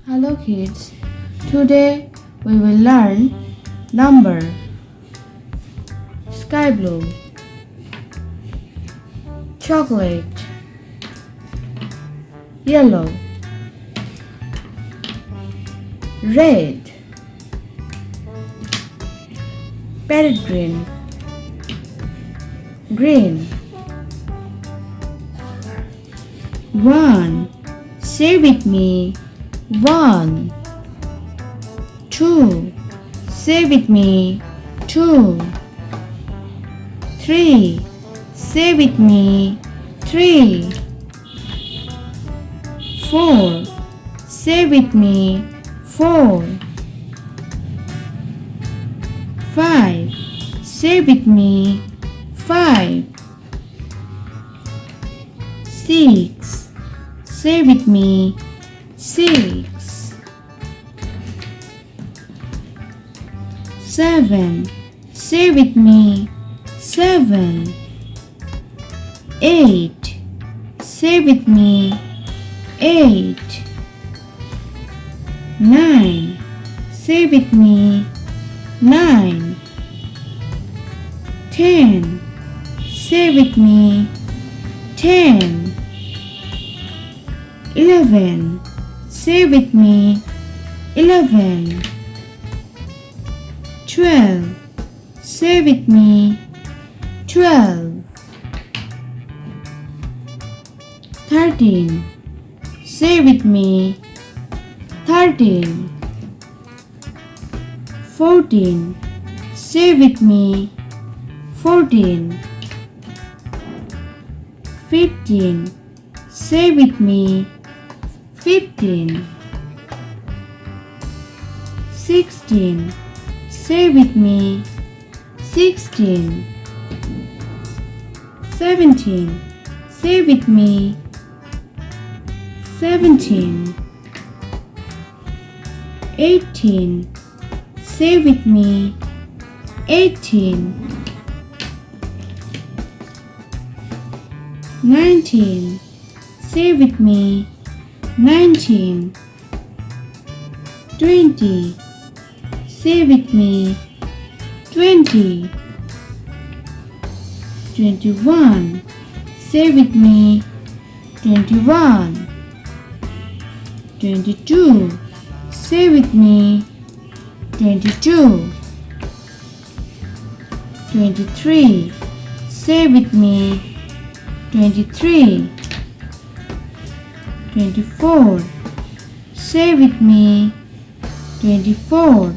Hello kids, today we will learn number. Sky blue, chocolate, yellow, red, parrot green, green. One, say with me. 1, 2, say with me. 2, 3, say with me. 3, 4, say with me. 4, 5, say with me. 5, 6, say with me. 6, 7, say with me. 7, 8, say with me. 8, 9, say with me. 9, 10, say with me. 10, 11, say with me. 11, 12, say with me. 12, 13, say with me. 13, 14, say with me. 14, 15, say with me. 15, 16, say with me. 16, 17, say with me. 17, 18, say with me. 18, 19, say with me. 19, 20, say with me. 20, 21, say with me. 21, 22, say with me. 22, 23, say with me. 23, 24, say with me. 24,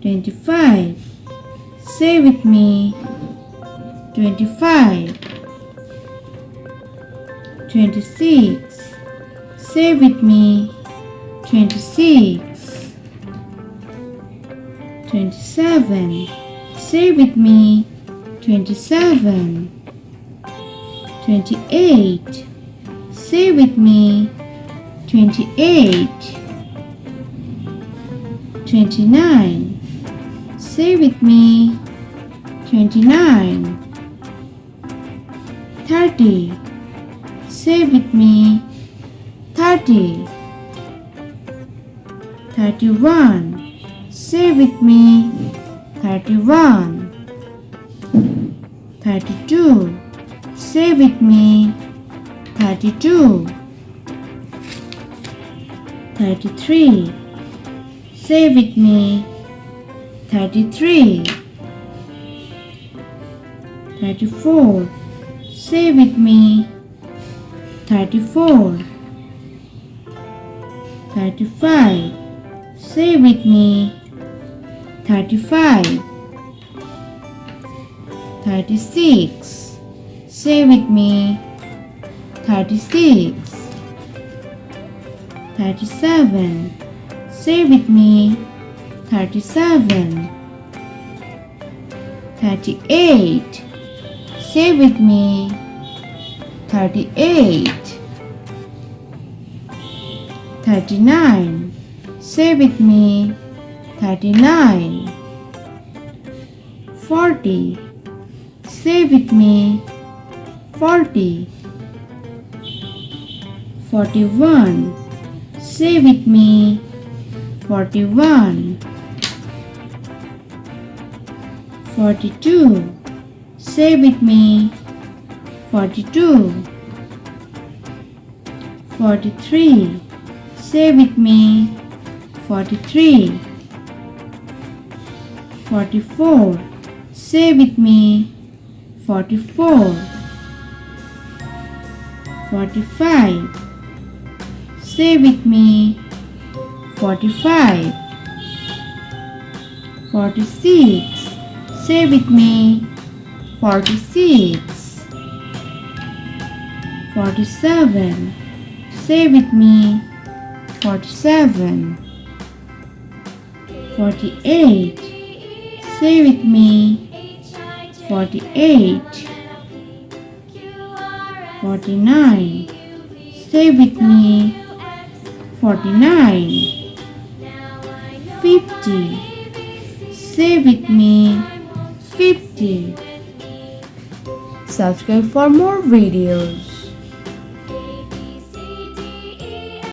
25, say with me. 25, 26, say with me. 26, 27, say with me. 27, 28, say with me. 28, 29, say with me. 29, 30, say with me. 30, 31, say with me. 31, 32, say with me. 32, 33, say with me. 33, 34, say with me. 34, 35, say with me. 35, 36, say with me. 36, 37, say with me. 37, 38, say with me. 38, 39, say with me. 39, 40, say with me. 40, 41. Say with me. 41. 42. Say with me. 42. 43. Say with me. 43. 44. Say with me. 44. 45. Say with me. 45. 46. Say with me. 46. 47. Say with me. 47. 48. Say with me. 48. 49. Say with me. 49. 50. Say with me. 50. Subscribe for more videos.